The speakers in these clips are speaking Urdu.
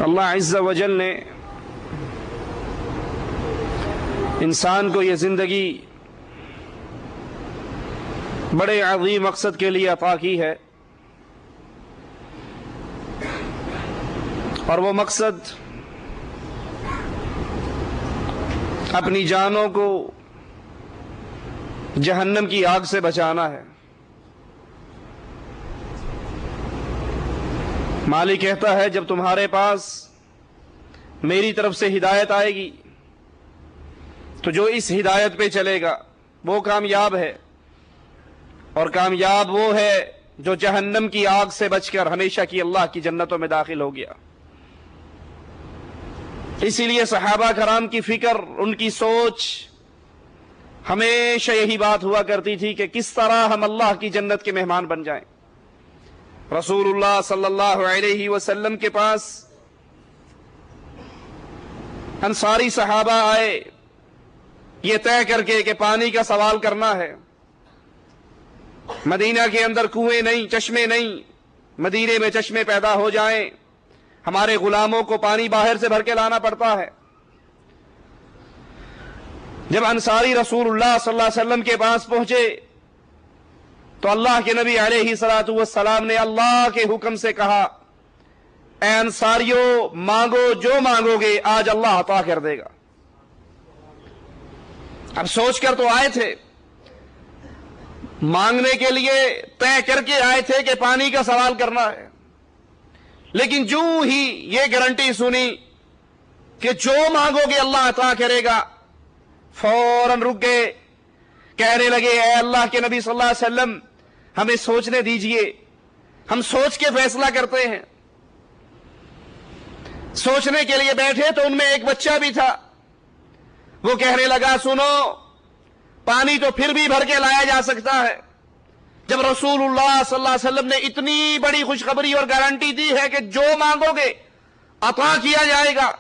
اللہ عز و جل نے انسان کو یہ زندگی بڑے عظیم مقصد کے لیے عطا کی ہے، اور وہ مقصد اپنی جانوں کو جہنم کی آگ سے بچانا ہے۔ مالک کہتا ہے جب تمہارے پاس میری طرف سے ہدایت آئے گی تو جو اس ہدایت پہ چلے گا وہ کامیاب ہے، اور کامیاب وہ ہے جو جہنم کی آگ سے بچ کر ہمیشہ کی اللہ کی جنتوں میں داخل ہو گیا۔ اسی لیے صحابہ کرام کی فکر، ان کی سوچ ہمیشہ یہی بات ہوا کرتی تھی کہ کس طرح ہم اللہ کی جنت کے مہمان بن جائیں۔ رسول اللہ صلی اللہ علیہ وسلم کے پاس انصاری صحابہ آئے یہ طے کر کے کہ پانی کا سوال کرنا ہے۔ مدینہ کے اندر کنویں نہیں، چشمے نہیں، مدینے میں چشمے پیدا ہو جائیں، ہمارے غلاموں کو پانی باہر سے بھر کے لانا پڑتا ہے۔ جب انصاری رسول اللہ صلی اللہ علیہ وسلم کے پاس پہنچے تو اللہ کے نبی علیہ الصلوۃ والسلام نے اللہ کے حکم سے کہا، اے انصاریوں مانگو، جو مانگو گے آج اللہ عطا کر دے گا۔ اب سوچ کر تو آئے تھے، مانگنے کے لیے طے کر کے آئے تھے کہ پانی کا سوال کرنا ہے، لیکن جو ہی یہ گارنٹی سنی کہ جو مانگو گے اللہ عطا کرے گا، فوراً رک گئے، کہنے لگے اے اللہ کے نبی صلی اللہ علیہ وسلم ہمیں سوچنے دیجئے، ہم سوچ کے فیصلہ کرتے ہیں۔ سوچنے کے لیے بیٹھے تو ان میں ایک بچہ بھی تھا، وہ کہنے لگا سنو، پانی تو پھر بھی بھر کے لایا جا سکتا ہے، جب رسول اللہ صلی اللہ علیہ وسلم نے اتنی بڑی خوشخبری اور گارنٹی دی ہے کہ جو مانگو گے عطا کیا جائے گا،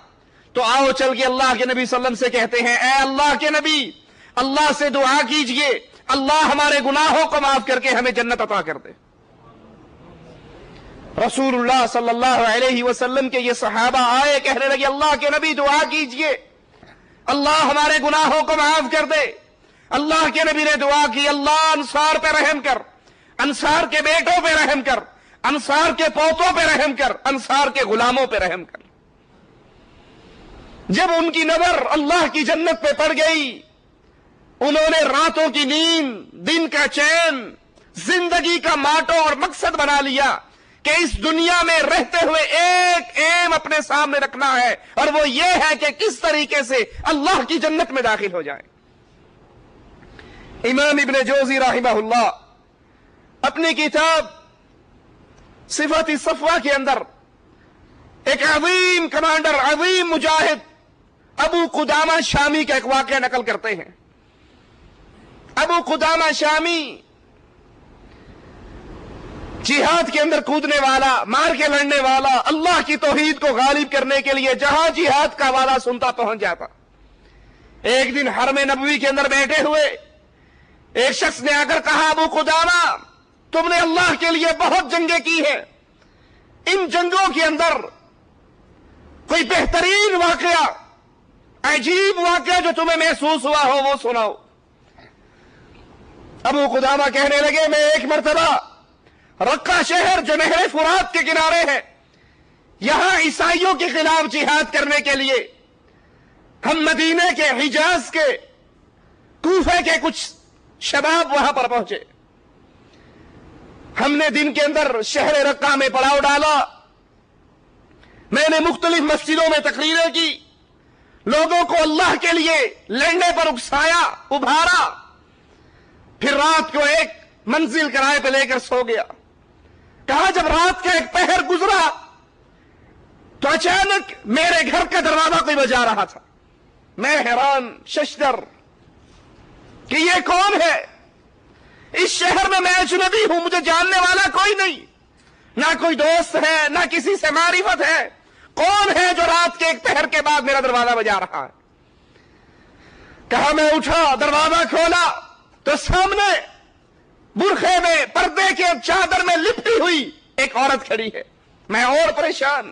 تو آؤ چل کے اللہ کے نبی صلی اللہ علیہ وسلم سے کہتے ہیں اے اللہ کے نبی، اللہ سے دعا کیجئے اللہ ہمارے گناہوں کو معاف کر کے ہمیں جنت عطا کر دے۔ رسول اللہ صلی اللہ علیہ وسلم کے یہ صحابہ آئے، کہنے لگے اللہ کے نبی دعا کیجئے اللہ ہمارے گناہوں کو معاف کر دے۔ اللہ کے نبی نے دعا کی، اللہ انصار پہ رحم کر، انصار کے بیٹوں پہ رحم کر، انصار کے پوتوں پہ رحم کر، انصار کے غلاموں پہ رحم کر۔ جب ان کی نظر اللہ کی جنت پہ پڑ گئی، انہوں نے راتوں کی نیند، دن کا چین، زندگی کا ماٹو اور مقصد بنا لیا کہ اس دنیا میں رہتے ہوئے ایک ایم اپنے سامنے رکھنا ہے، اور وہ یہ ہے کہ کس طریقے سے اللہ کی جنت میں داخل ہو جائے۔ امام ابن جوزی رحمہ اللہ اپنی کتاب صفات الصفوہ کے اندر ایک عظیم کمانڈر، عظیم مجاہد ابو قدامہ شامی کا ایک واقعہ نقل کرتے ہیں۔ ابو قدامہ شامی جہاد کے اندر کودنے والا، مار کے لڑنے والا، اللہ کی توحید کو غالب کرنے کے لیے جہاں جہاد کا والا سنتا پہنچ جاتا۔ ایک دن حرم نبوی کے اندر بیٹھے ہوئے ایک شخص نے آ کر کہا ابو قدامہ تم نے اللہ کے لیے بہت جنگیں کی ہیں، ان جنگوں کے اندر کوئی بہترین واقعہ، عجیب واقعہ جو تمہیں محسوس ہوا ہو وہ سناؤ۔ ابو قدامہ کہنے لگے میں ایک مرتبہ رقہ شہر جو نہر فرات کے کنارے ہے، یہاں عیسائیوں کے خلاف جہاد کرنے کے لیے ہم مدینے کے، حجاز کے، کوفہ کے کچھ شباب وہاں پر پہنچے۔ ہم نے دن کے اندر شہر رقہ میں پڑاؤ ڈالا، میں نے مختلف مسجدوں میں تقریریں کی، لوگوں کو اللہ کے لیے لڑنے پر اکسایا، ابھارا، پھر رات کو ایک منزل کرائے پہ لے کر سو گیا۔ کہا جب رات کا ایک پہر گزرا تو اچانک میرے گھر کا دروازہ کوئی بجا رہا تھا۔ میں حیران ششدر کہ یہ کون ہے؟ اس شہر میں میں اجنبی ہوں، مجھے جاننے والا کوئی نہیں، نہ کوئی دوست ہے، نہ کسی سے معرفت ہے، کون ہے جو رات کے ایک پہر کے بعد میرا دروازہ بجا رہا ہے؟ کہا میں اٹھا، دروازہ کھولا تو سامنے برخے میں، پردے کے چادر میں لپٹی ہوئی ایک عورت کھڑی ہے۔ میں اور پریشان،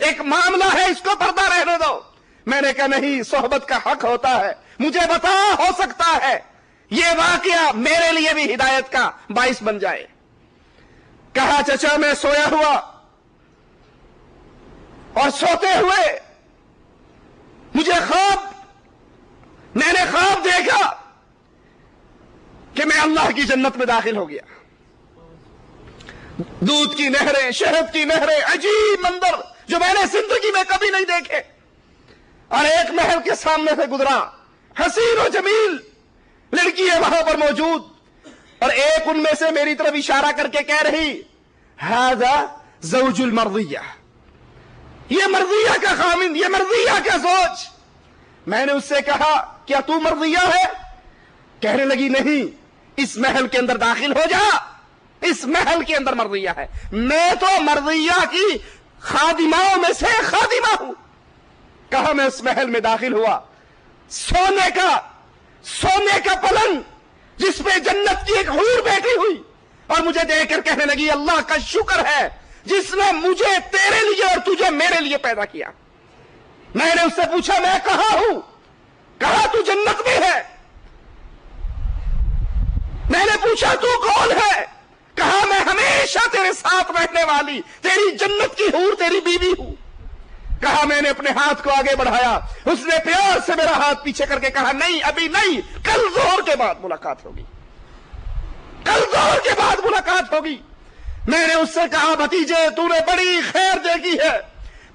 ایک معاملہ ہے، اس کو پردہ رہنے دو۔ میں نے کہا نہیں، صحبت کا حق ہوتا ہے، مجھے بتا، ہو سکتا ہے یہ واقعہ میرے لیے بھی ہدایت کا باعث بن جائے۔ کہا چچا میں سویا ہوا اور سوتے ہوئے میں نے خواب دیکھا کہ میں اللہ کی جنت میں داخل ہو گیا۔ دودھ کی نہریں، شہد کی نہریں، عجیب منظر جو میں نے زندگی میں کبھی نہیں دیکھے، اور ایک محل کے سامنے سے گزرا، حسین و جمیل لڑکی ہے وہاں پر موجود، اور ایک ان میں سے میری طرف اشارہ کر کے کہہ رہی ھذا زوج المرضیہ، یہ مرضیہ کا خامند، یہ مرضیہ کا زوج۔ میں نے اس سے کہا کیا تو مرضیہ ہے؟ کہنے لگی نہیں، اس محل کے اندر داخل ہو جا، اس محل کے اندر مرضیہ ہے، میں تو مرضیہ کی خادماؤں میں سے خادمہ ہوں۔ کہا میں اس محل میں داخل ہوا، سونے کا پلنگ جس پہ جنت کی ایک حور بیٹھی ہوئی، اور مجھے دیکھ کر کہنے لگی اللہ کا شکر ہے جس نے مجھے تیرے لیے اور تجھے میرے لیے پیدا کیا۔ میں نے اس سے پوچھا میں کہاں ہوں؟ کہا تو جنت میں ہے۔ میں نے پوچھا تو کون ہے؟ کہا میں ہمیشہ تیرے ساتھ رہنے والی تیری جنت کی حور تیری بیوی ہوں۔ کہا میں نے اپنے ہاتھ کو آگے بڑھایا، اس نے پیار سے میرا ہاتھ پیچھے کر کے کہا نہیں ابھی نہیں، کل ظہر کے بعد ملاقات ہوگی، کل ظہر کے بعد ملاقات ہوگی۔ میں نے اس سے کہا بھتیجے تو نے بڑی خیر دیکھی ہے،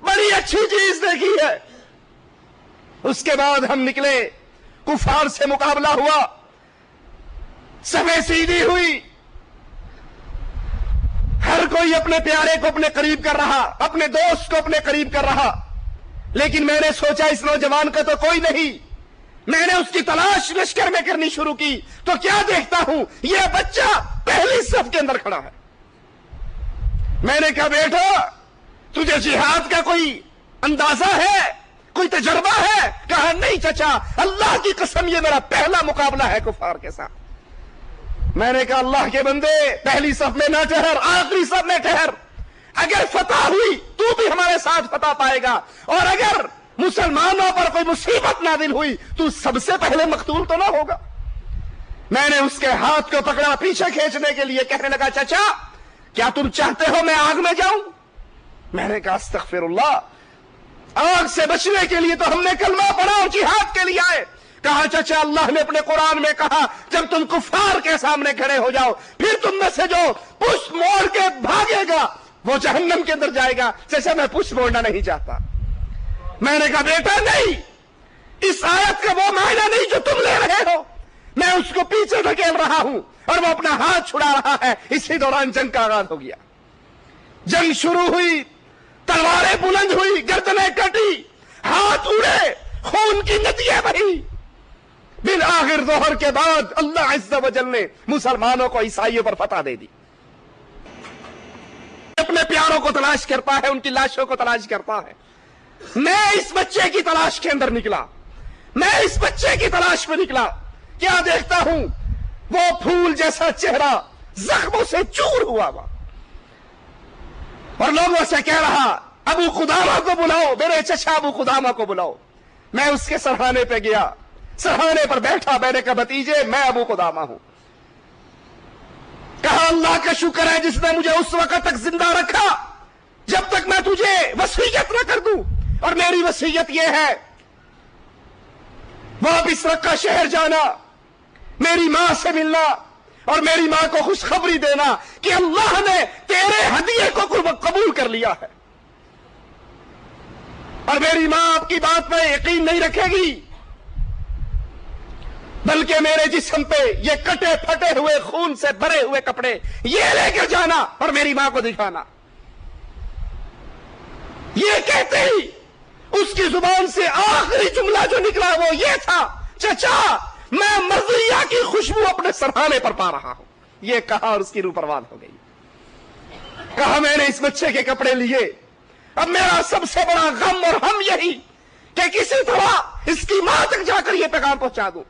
بڑی اچھی چیز دیکھی ہے۔ اس کے بعد ہم نکلے، کفار سے مقابلہ ہوا، صفیں سیدھی ہوئی، ہر کوئی اپنے پیارے کو اپنے قریب کر رہا، اپنے دوست کو اپنے قریب کر رہا، لیکن میں نے سوچا اس نوجوان کا تو کوئی نہیں۔ میں نے اس کی تلاش لشکر میں کرنی شروع کی تو کیا دیکھتا ہوں یہ بچہ پہلی صف کے اندر کھڑا ہے۔ میں نے کہا بیٹا تجھے جہاد کا کوئی اندازہ ہے، کوئی تجربہ ہے؟ کہا نہیں چچا، اللہ کی قسم یہ میرا پہلا مقابلہ ہے کفار کے ساتھ۔ میں نے کہا اللہ کے بندے پہلی صف میں نہ ٹھہر، آخری صف میں ٹھہر، اگر فتح ہوئی تو بھی ہمارے ساتھ فتح پائے گا، اور اگر مسلمانوں پر کوئی مصیبت نازل ہوئی تو سب سے پہلے مقتول تو نہ ہوگا۔ میں نے اس کے ہاتھ کو پکڑا پیچھے کھینچنے کے لیے، کہنے لگا چچا کیا تم چاہتے ہو میں آگ میں جاؤں؟ میں نے کہا استغفر اللہ، آگ سے بچنے کے لیے تو ہم نے کلمہ پڑھا اور جہاد کے لیے آئے۔ کہا چچا اللہ نے اپنے قرآن میں کہا جب تم کفار کے سامنے کھڑے ہو جاؤ پھر تم میں سے جو پشت موڑ کے بھاگے گا وہ جہنم کے اندر جائے گا۔ چچا میں پشت موڑنا نہیں چاہتا۔ میں نے کہا بیٹا نہیں، اس آیت کا وہ معنی نہیں جو تم لے رہے ہو۔ میں اس کو پیچھے دھکیل رہا ہوں اور وہ اپنا ہاتھ چھڑا رہا ہے۔ اسی دوران جنگ کا آغاز ہو گیا، جنگ شروع ہوئی، تلواریں بلند ہوئی، گردنیں کٹی، ہاتھ اڑے، خون کی ندیاں بہی۔ بالآخر ظہر کے بعد اللہ عز و جل نے مسلمانوں کو عیسائیوں پر فتح دے دی۔ اپنے پیاروں کو تلاش کرتا ہے، ان کی لاشوں کو تلاش کرتا ہے۔ میں اس بچے کی تلاش کے اندر نکلا، میں اس بچے کی تلاش میں نکلا، کیا دیکھتا ہوں وہ پھول جیسا چہرہ زخموں سے چور ہوا ہوا، اور لوگوں سے کہہ رہا ابو قدامہ کو بلاؤ، میرے چچا ابو قدامہ کو بلاؤ۔ میں اس کے سرحانے پہ گیا، سرحانے پر بیٹھا، میں نے کہا بھتیجے میں ابو قدامہ ہوں۔ کہا اللہ کا شکر ہے جس نے مجھے اس وقت تک زندہ رکھا جب تک میں تجھے وصیت نہ کر دوں، اور میری وصیت یہ ہے واپس رکھا شہر جانا، میری ماں سے ملنا اور میری ماں کو خوشخبری دینا کہ اللہ نے تیرے ہدیے کو قبول کر لیا ہے۔ اور میری ماں آپ کی بات پہ یقین نہیں رکھے گی، بلکہ میرے جسم پہ یہ کٹے پھٹے ہوئے خون سے بھرے ہوئے کپڑے یہ لے کر جانا اور میری ماں کو دکھانا۔ یہ کہتے ہی اس کی زبان سے آخری جملہ جو نکلا وہ یہ تھا چچا میں مرضیہ کی خوشبو اپنے سرحانے پر پا رہا ہوں۔ یہ کہا اور اس کی روح پروان ہو گئی۔ کہا میں نے اس بچے کے کپڑے لیے، اب میرا سب سے بڑا غم اور ہم یہی کہ کسی طرح اس کی ماں تک جا کر یہ پیغام پہنچا دوں۔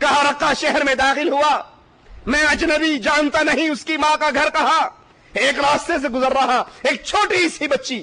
کہا رقہ شہر میں داخل ہوا، میں اجنبی جانتا نہیں اس کی ماں کا گھر کہاں، ایک راستے سے گزر رہا، ایک چھوٹی سی بچی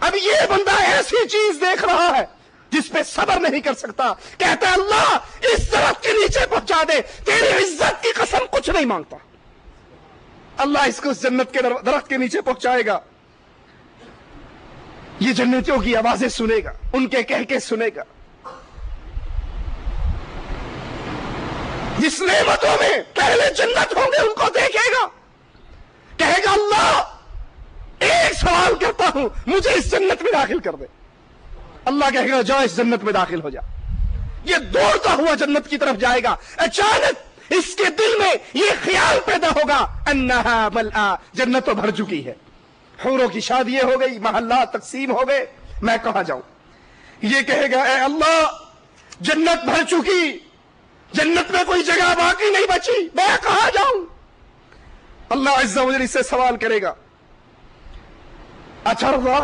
اب یہ بندہ ایسی چیز دیکھ رہا ہے جس پہ صبر نہیں کر سکتا. کہتا ہے اللہ اس درخت کے نیچے پہنچا دے, تیری عزت کی قسم کچھ نہیں مانگتا. اللہ اس کو اس جنت کے درخت کے نیچے پہنچائے گا. یہ جنتیوں کی آوازیں سنے گا, ان کے کہہ کے سنے گا. جس نعمتوں میں پہلے جنت ہوں گے ان کو دیکھے گا, کہے گا اللہ ایک سوال کرتا ہوں, مجھے اس جنت میں داخل کر دے. اللہ کہے گا جاؤ اس جنت میں داخل ہو جا. یہ دوڑتا ہوا جنت کی طرف جائے گا. اچانک اس کے دل میں یہ خیال پیدا ہوگا انہا ملآ, جنت تو بھر چکی ہے, حوروں کی شادیاں ہو گئی, محلات تقسیم ہو گئے, میں کہاں جاؤں. یہ کہے گا اے اللہ جنت بھر چکی, جنت میں کوئی جگہ باقی نہیں بچی, میں کہاں جاؤں. اللہ عز و جل سے سوال کرے گا اترضى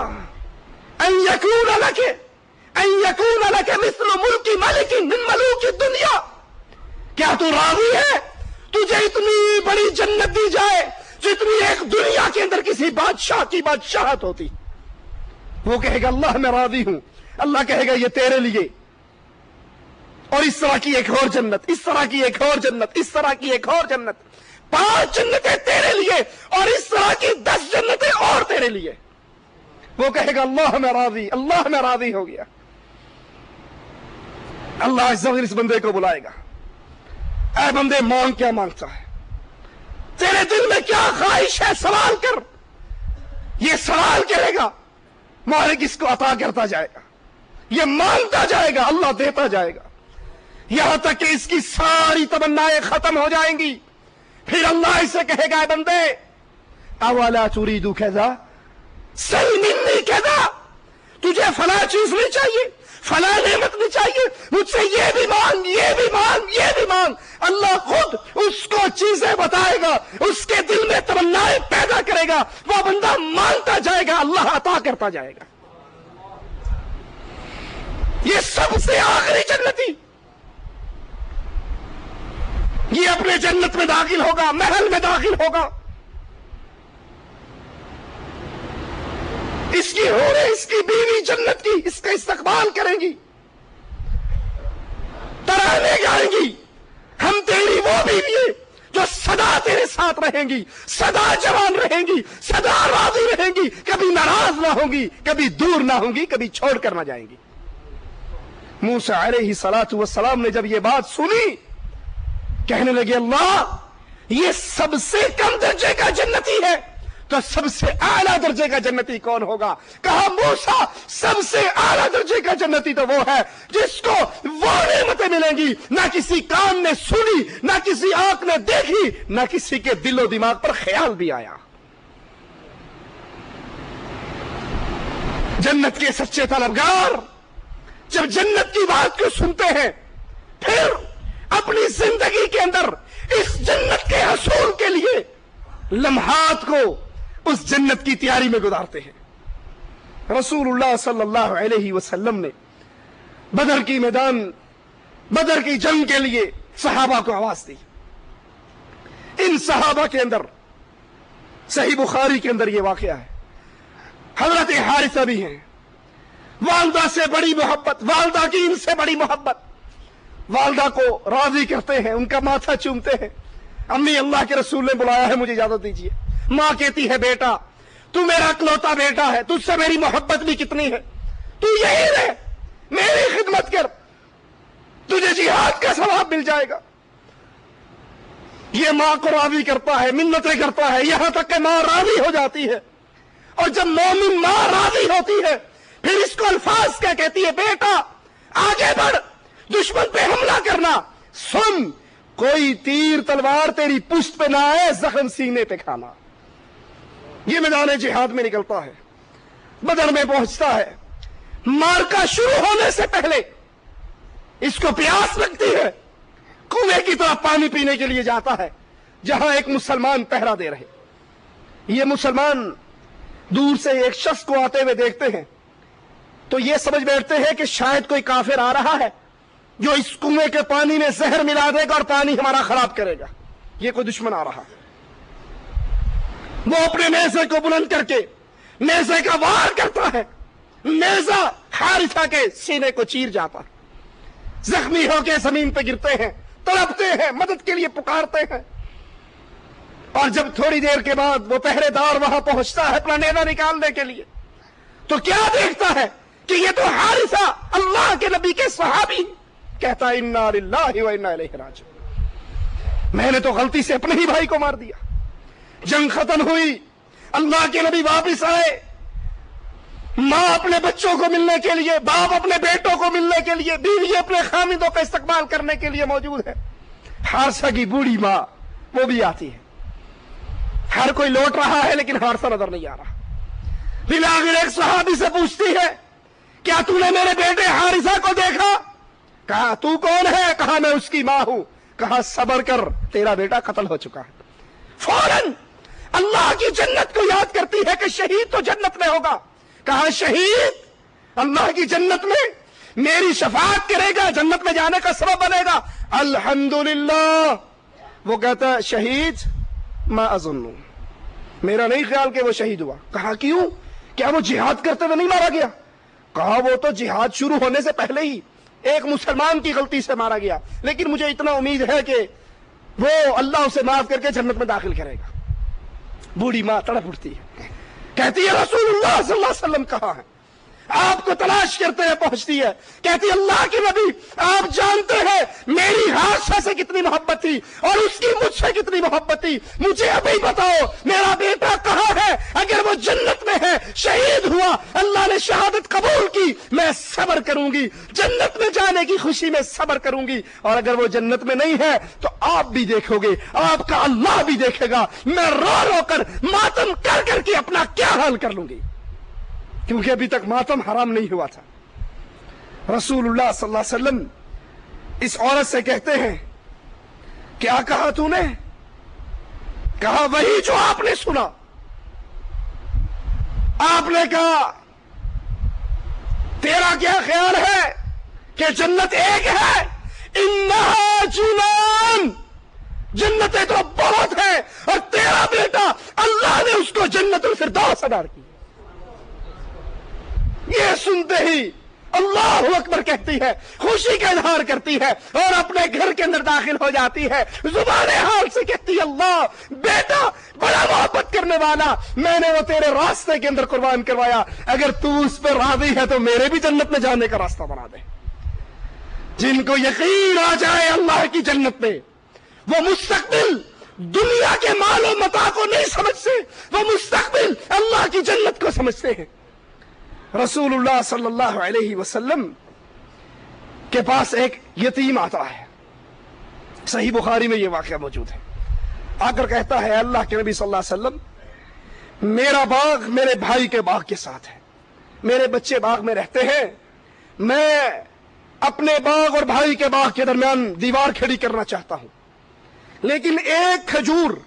ان يكون لك مثل ملک ملک من ملوک الدنیا, کیا تو راضی ہے تجھے اتنی بڑی جنت دی جائے جتنی ایک دنیا کے اندر کسی بادشاہ کی بادشاہت ہوتی. وہ کہے گا اللہ میں راضی ہوں. اللہ کہے گا یہ تیرے لیے, اور اس طرح کی ایک اور جنت, اس طرح کی ایک اور جنت, اس طرح کی ایک اور جنت, 5 جنتیں تیرے لیے, اور اس طرح کی 10 جنتیں اور تیرے لیے. وہ کہے گا اللہ میں راضی, اللہ میں راضی ہو گیا. اللہ عز و جل اس بندے کو بلائے گا, اے بندے مانگ کیا مانگتا ہے, تیرے دل میں کیا خواہش ہے سوال کر. یہ سوال کرے گا, مالک اس کو عطا کرتا جائے گا, یہ مانگتا جائے گا, اللہ دیتا جائے گا, یہاں تک کہ اس کی ساری تمنائیں ختم ہو جائیں گی. پھر اللہ اسے کہے گا اے بندے اولا تريد كذا, سل مني كذا, تجھے فلاں چیز نہیں چاہیے, فلاں نعمت نہیں چاہیے, مجھ سے یہ بھی مانگ, یہ بھی مانگ, یہ بھی مانگ. اللہ خود اس کو چیزیں بتائے گا, اس کے دل میں تمنائیں پیدا کرے گا, وہ بندہ مانگتا جائے گا, اللہ عطا کرتا جائے گا. یہ سب سے آخری جنتی, یہ اپنے جنت میں داخل ہوگا, محل میں داخل ہوگا. اس کی حوریں, اس کی بیوی جنت کی اس کا استقبال کریں گی, ترانے گائیں گی, ہم تیری وہ بیوی ہیں جو سدا تیرے ساتھ رہیں گی, سدا جوان رہیں گی, سدا راضی رہیں گی, کبھی ناراض نہ ہوں گی, کبھی دور نہ ہوں گی, کبھی چھوڑ کر نہ جائیں گی. موسیٰ علیہ السلام نے جب یہ بات سنی, کہنے لگے اللہ یہ سب سے کم درجے کا جنتی ہے, تو سب سے اعلیٰ درجے کا جنتی کون ہوگا. کہا موسیٰ سب سے اعلیٰ درجے کا جنتی تو وہ ہے جس کو وہ نعمتیں ملیں گی نہ کسی کان نے سنی, نہ کسی آنکھ نے دیکھی, نہ کسی کے دل و دماغ پر خیال بھی آیا. جنت کے سچے طلبگار جب جنت کی بات کو سنتے ہیں, پھر اپنی زندگی کے اندر اس جنت کے حصول کے لیے لمحات کو اس جنت کی تیاری میں گزارتے ہیں. رسول اللہ صلی اللہ علیہ وسلم نے بدر کی میدان, بدر کی جنگ کے لیے صحابہ کو آواز دی. ان صحابہ کے اندر صحیح بخاری کے اندر یہ واقعہ ہے, حضرت حارثہ بھی ہیں, والدہ سے بڑی محبت, والدہ کی ان سے بڑی محبت, والدہ کو راضی کرتے ہیں, ان کا ماتھا چومتے ہیں. امی اللہ کے رسول نے بلایا ہے, مجھے اجازت دیجیے. ماں کہتی ہے بیٹا تو میرا اکلوتا بیٹا ہے, تجھ سے میری محبت بھی کتنی ہے, تو یہی رہ, میری خدمت کر, تجھے جہاد کا ثواب مل جائے گا. یہ ماں کو راضی کرتا ہے, منتیں کرتا ہے, یہاں تک کہ ماں راضی ہو جاتی ہے. اور جب مومن ماں راضی ہوتی ہے پھر اس کو الفاظ کیا کہتی ہے, بیٹا آگے بڑھ, دشمن پہ حملہ کرنا, سن کوئی تیر تلوار تیری پشت پہ نہ آئے, زخم سینے پہ کھانا. یہ میدان جہاد میں نکلتا ہے, بدر میں پہنچتا ہے. مارکا شروع ہونے سے پہلے اس کو پیاس لگتی ہے, کنویں کی طرف پانی پینے کے لیے جاتا ہے جہاں ایک مسلمان پہرا دے رہے. یہ مسلمان دور سے ایک شخص کو آتے ہوئے دیکھتے ہیں تو یہ سمجھ بیٹھتے ہیں کہ شاید کوئی کافر آ رہا ہے جو اس کنویں کے پانی میں زہر ملا دے گا اور پانی ہمارا خراب کرے گا, یہ کوئی دشمن آ رہا ہے. وہ اپنے نیزے کو بلند کر کے نیزے کا وار کرتا ہے، نیزہ حارثہ کے سینے کو چیر جاتا، زخمی ہو کے زمین پہ گرتے ہیں، تڑپتے ہیں، مدد کے لیے پکارتے ہیں۔ اور جب تھوڑی دیر کے بعد وہ پہرے دار وہاں پہنچتا ہے اپنا نیزہ نکالنے کے لیے، تو کیا دیکھتا ہے کہ یہ تو حارثہ اللہ کے نبی کے صحابی، کہتا ہے انا للہ و انا الیہ راجعون، میں نے تو غلطی سے اپنے ہی بھائی کو مار دیا۔ جنگ ختم ہوئی، اللہ کے نبی واپس آئے، ماں اپنے بچوں کو ملنے کے لیے، باپ اپنے بیٹوں کو ملنے کے لیے، بیوی اپنے خامندوں کا استقبال کرنے کے لیے موجود ہے۔ حارثہ کی بوڑھی ماں وہ بھی آتی ہے، ہر کوئی لوٹ رہا ہے لیکن حارثہ نظر نہیں آ رہا۔ بلاخر ایک صحابی سے پوچھتی ہے کیا تو نے میرے بیٹے حارثہ کو دیکھا؟ کہا تو کون ہے؟ کہا میں اس کی ماں ہوں۔ کہا صبر کر، تیرا بیٹا قتل ہو چکا ہے۔ فوراً اللہ کی جنت کو یاد کرتی ہے کہ شہید تو جنت میں ہوگا۔ کہا شہید اللہ کی جنت میں میری شفاعت کرے گا، جنت میں جانے کا سبب بنے گا۔ الحمدللہ۔ وہ کہتا ہے شہید ما اظن، میرا نہیں خیال کہ وہ شہید ہوا۔ کہا کیوں؟ کیا وہ جہاد کرتے ہوئے نہیں مارا گیا؟ کہا وہ تو جہاد شروع ہونے سے پہلے ہی ایک مسلمان کی غلطی سے مارا گیا، لیکن مجھے اتنا امید ہے کہ وہ اللہ اسے معاف کر کے جنت میں داخل کرے گا۔ بوڑھی ماں تڑپ اٹھتی ہے، کہتی ہے رسول اللہ صلی اللہ علیہ وسلم کہاں ہے؟ آپ کو تلاش کرتے ہیں پہنچتی ہے، کہتی اللہ کے نبی آپ جانتے ہیں میری حارثہ سے کتنی محبت تھی اور اس کی مجھ سے کتنی محبت تھی، مجھے ابھی بتاؤ میرا بیٹا کہاں ہے؟ اگر وہ جنت میں ہے، شہید ہوا، اللہ نے شہادت قبول کی، میں صبر کروں گی، جنت میں جانے کی خوشی میں صبر کروں گی، اور اگر وہ جنت میں نہیں ہے تو آپ بھی دیکھو گے، آپ کا اللہ بھی دیکھے گا، میں رو رو کر ماتم کر کر کے اپنا کیا حال کر لوں گی، کیونکہ ابھی تک ماتم حرام نہیں ہوا تھا۔ رسول اللہ صلی اللہ علیہ وسلم اس عورت سے کہتے ہیں کیا کہا تو نے؟ کہا وہی جو آپ نے سنا۔ آپ نے کہا تیرا کیا خیال ہے کہ جنت ایک ہے؟ انہا جنان، جنتیں تو بہت ہیں، اور تیرا بیٹا اللہ نے اس کو جنت الفردوس عطا کی۔ یہ سنتے ہی اللہ اکبر کہتی ہے، خوشی کا اظہار کرتی ہے اور اپنے گھر کے اندر داخل ہو جاتی ہے، زبان حال سے کہتی ہے اللہ بیٹا بڑا محبت کرنے والا، میں نے وہ تیرے راستے کے اندر قربان کروایا، اگر تو اس پہ راضی ہے تو میرے بھی جنت میں جانے کا راستہ بنا دے۔ جن کو یقین آ جائے اللہ کی جنت میں، وہ مستقبل دنیا کے مال و متاع کو نہیں سمجھتے، وہ مستقبل اللہ کی جنت کو سمجھتے ہیں۔ رسول اللہ صلی اللہ علیہ وسلم کے پاس ایک یتیم آتا ہے، صحیح بخاری میں یہ واقعہ موجود ہے، آ کر کہتا ہے اللہ کے نبی صلی اللہ علیہ وسلم میرا باغ میرے بھائی کے باغ کے ساتھ ہے، میرے بچے باغ میں رہتے ہیں، میں اپنے باغ اور بھائی کے باغ کے درمیان دیوار کھڑی کرنا چاہتا ہوں، لیکن ایک کھجور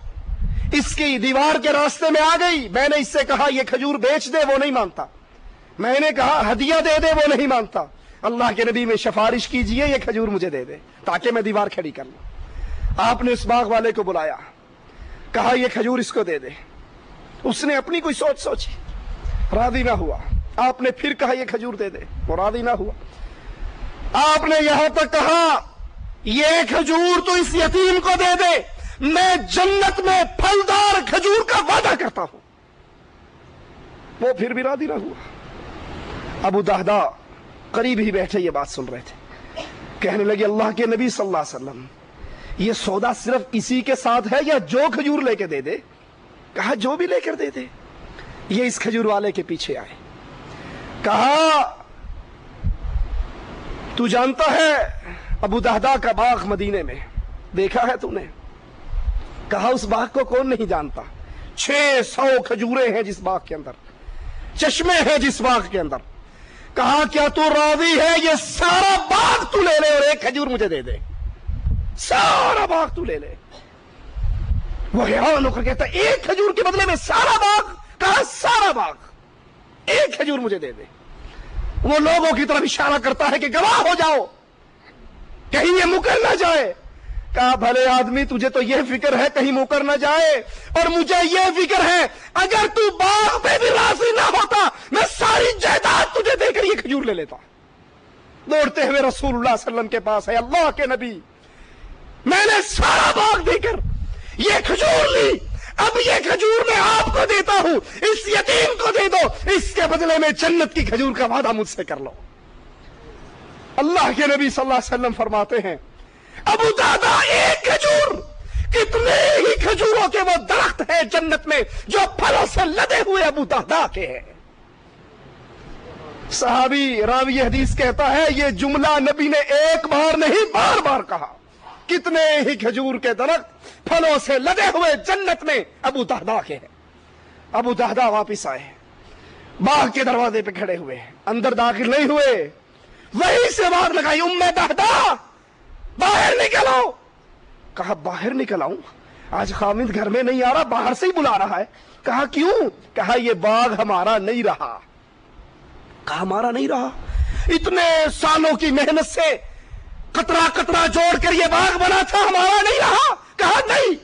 اس کی دیوار کے راستے میں آ گئی، میں نے اس سے کہا یہ کھجور بیچ دے، وہ نہیں مانتا، میں نے کہا ہدیہ دے دے، وہ نہیں مانتا، اللہ کے نبی میں سفارش کیجئے یہ کھجور مجھے دے دے تاکہ میں دیوار کھڑی کر لوں۔ آپ نے اس باغ والے کو بلایا، کہا یہ کھجور اس کو دے دے، اس نے اپنی کوئی سوچ سوچی، راضی نہ ہوا، آپ نے پھر کہا یہ کھجور دے دے، وہ راضی نہ ہوا، آپ نے یہاں تک کہا یہ کھجور تو اس یتیم کو دے دے، میں جنت میں پھلدار کھجور کا وعدہ کرتا ہوں، وہ پھر بھی راضی نہ ہوا۔ ابو دہدا قریب ہی بیٹھے یہ بات سن رہے تھے، کہنے لگے اللہ کے نبی صلی اللہ علیہ وسلم یہ سودا صرف اسی کے ساتھ ہے یا جو کھجور لے کے دے دے؟ کہا جو بھی لے کر دے دے۔ یہ اس کھجور والے کے پیچھے آئے، کہا تو جانتا ہے ابو دہدا کا باغ مدینے میں دیکھا ہے تو نے؟ کہا اس باغ کو کون نہیں جانتا، 600 کھجوریں ہیں جس باغ کے اندر، چشمے ہیں جس باغ کے اندر، کہا کیا تو راضی ہے یہ سارا باغ تو لے لے اور ایک کھجور مجھے دے دے، سارا باغ تو لے لے۔ وہ حیران ہو کر کہتا ایک کھجور کے بدلے میں سارا باغ؟ کہا سارا باغ، ایک کھجور مجھے دے دے۔ وہ لوگوں کی طرف اشارہ کرتا ہے کہ گواہ ہو جاؤ کہیں یہ مکر نہ جائے، کہا بھلے آدمی تجھے تو یہ فکر ہے کہیں مکر نہ جائے، اور مجھے یہ فکر ہے اگر تو باغ پہ بھی راضی نہ ہوتا میں ساری جائیداد تجھے دے کر یہ کھجور لے لیتا۔ دوڑتے ہوئے رسول اللہ صلی اللہ علیہ وسلم کے پاس ہے، اللہ کے نبی میں نے سارا باغ دے کر یہ کھجور لی، اب یہ کھجور میں آپ کو دیتا ہوں، اس یتیم کو دے دو، اس کے بدلے میں جنت کی کھجور کا وعدہ مجھ سے کر لو۔ اللہ کے نبی صلی اللہ علیہ وسلم فرماتے ہیں ابو دہدا ایک کھجور کتنے ہی کھجوروں کے وہ درخت ہے جنت میں جو پھلوں سے لدے ہوئے ابو دہدا کے ہیں۔ صحابی راوی حدیث کہتا ہے یہ جملہ نبی نے ایک بار نہیں بار بار کہا، کتنے ہی کھجور کے درخت پھلوں سے لدے ہوئے جنت میں ابو دہدا کے ہیں۔ ابو دہدا واپس آئے، باغ کے دروازے پہ کھڑے ہوئے، اندر داخل نہیں ہوئے، وہیں سے بات لگائی ام دہدا باہر نکلو۔ کہا باہر نکل آؤں؟ آج خامد گھر میں نہیں آ رہا، باہر سے ہی بلا رہا ہے۔ کہا کیوں؟ کہا یہ باغ ہمارا نہیں رہا۔ کہا ہمارا نہیں رہا؟ اتنے سالوں کی محنت سے قطرہ قطرہ جوڑ کر یہ باغ بنا تھا، ہمارا نہیں رہا؟ کہا نہیں۔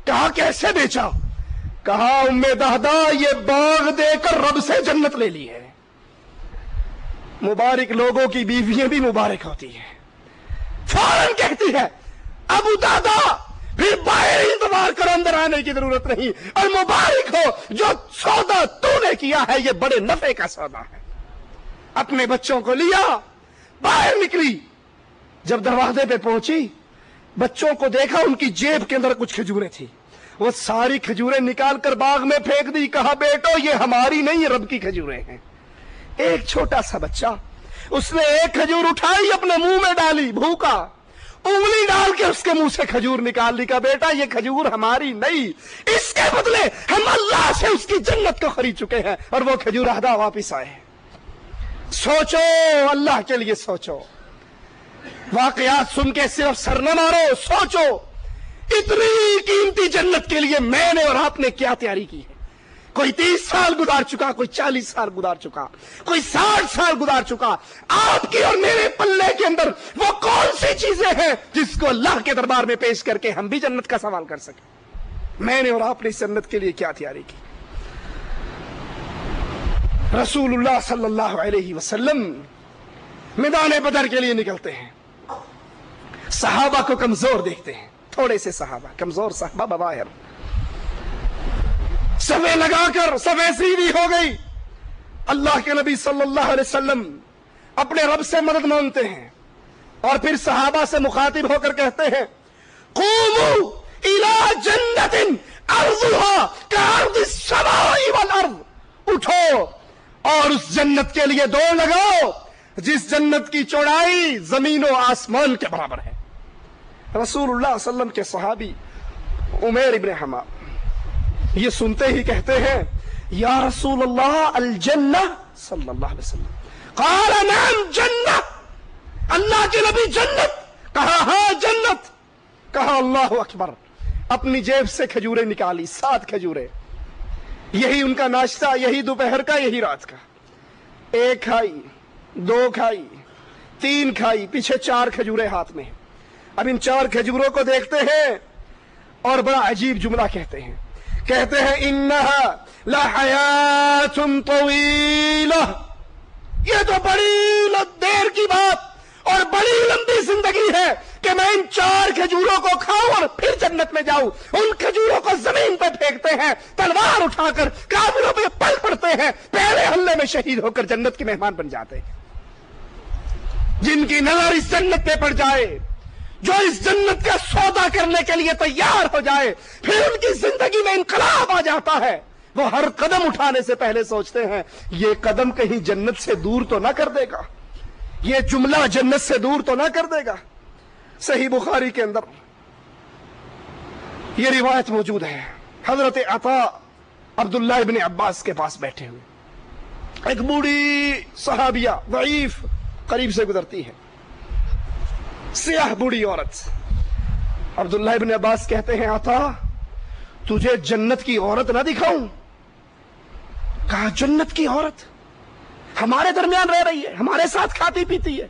کہا کیسے بیچا؟ کہا ام دہدا یہ باغ دے کر رب سے جنت لے لی ہے۔ مبارک لوگوں کی بیویاں بھی مبارک ہوتی ہیں، فوراً کہتی ہے ابو دہدا پھر باہر انتظار کرو، اندر آنے کی ضرورت نہیں، اور مبارک ہو جو سودا تو نے کیا ہے یہ بڑے نفع کا سودا ہے۔ اپنے بچوں کو لیا، باہر نکلی، جب دروازے پہ پہنچی بچوں کو دیکھا ان کی جیب کے اندر کچھ کھجوریں تھی، وہ ساری کھجوریں نکال کر باغ میں پھینک دی۔ کہا بیٹو یہ ہماری نہیں، یہ رب کی کھجوریں ہیں۔ ایک چھوٹا سا بچہ اس نے ایک کھجور اٹھائی اپنے منہ میں ڈالی، بھوکا، انگلی ڈال کے اس کے منہ سے کھجور نکال لی۔ کہا بیٹا یہ کھجور ہماری نہیں، اس کے بدلے ہم اللہ سے اس کی جنت کو خرید چکے ہیں، اور وہ کھجور اہدا واپس آئے۔ سوچو، اللہ کے لیے سوچو، واقعات سن کے صرف سر نہ مارو، سوچو اتنی قیمتی جنت کے لیے میں نے اور آپ نے کیا تیاری کی ہے۔ کوئی 30 سال گزار چکا، کوئی 40 سال گزار چکا، کوئی 60 سال گزار چکا، آپ کی اور میرے پلے کے اندر وہ کون سی چیزیں ہیں جس کو اللہ کے دربار میں پیش کر کے ہم بھی جنت کا سوال کر سکیں۔ میں نے اور آپ نے اس جنت کے لیے کیا تیاری کی۔ رسول اللہ صلی اللہ علیہ وسلم میدان بدر کے لیے نکلتے ہیں، صحابہ کو کمزور دیکھتے ہیں، تھوڑے سے صحابہ، کمزور صحابہ بظاہر، صفیں لگا کر صفیں سیدھی ہو گئی۔ اللہ کے نبی صلی اللہ علیہ وسلم اپنے رب سے مدد مانگتے ہیں، اور پھر صحابہ سے مخاطب ہو کر کہتے ہیں قوموا الی جنت ارضها کارض السماء والارض، اٹھو اور اس جنت کے لیے دوڑ لگاؤ جس جنت کی چوڑائی زمین و آسمان کے برابر ہے۔ رسول اللہ صلی اللہ علیہ وسلم کے صحابی عمیر ابن حمام یہ سنتے ہی کہتے ہیں یا رسول اللہ الجنہ، صلی اللہ علیہ وسلم قال نعم جنہ، اللہ کے نبی جنت؟ کہا ہاں جنت۔ کہا اللہ اکبر، اپنی جیب سے کھجوریں نکالی، 7 کھجوریں، یہی ان کا ناشتہ، یہی دوپہر کا، یہی رات کا۔ 1 کھائی، 2 کھائی، 3 کھائی، پیچھے 4 کھجوریں ہاتھ میں۔ اب ان 4 کھجوروں کو دیکھتے ہیں اور بڑا عجیب جملہ کہتے ہیں انہا لحیات طویلہ، یہ تو بڑی دیر کی بات اور بڑی لمبی زندگی ہے کہ میں ان 4 کھجوروں کو کھاؤں اور پھر جنت میں جاؤں۔ ان کھجوروں کو زمین پہ پھینکتے ہیں، تلوار اٹھا کر کافروں پہ پل پڑتے ہیں، پہلے حملے میں شہید ہو کر جنت کے مہمان بن جاتے ہیں۔ جن کی نظر اس جنت پہ پڑ جائے، جو اس جنت کا سودا کرنے کے لیے تیار ہو جائے، پھر ان کی زندگی میں انقلاب آ جاتا ہے۔ وہ ہر قدم اٹھانے سے پہلے سوچتے ہیں یہ قدم کہیں جنت سے دور تو نہ کر دے گا، یہ جملہ جنت سے دور تو نہ کر دے گا۔ صحیح بخاری کے اندر یہ روایت موجود ہے، حضرت عطا عبداللہ ابن عباس کے پاس بیٹھے ہوئے، ایک بوڑھی صحابیہ ضعیف قریب سے گزرتی ہے، سیاہ بوڑھی عورت۔ عبداللہ ابن عباس کہتے ہیں عطا تجھے جنت کی عورت نہ دکھاؤں؟ کہا جنت کی عورت ہمارے درمیان رہ رہی ہے، ہمارے ساتھ کھاتی پیتی ہے،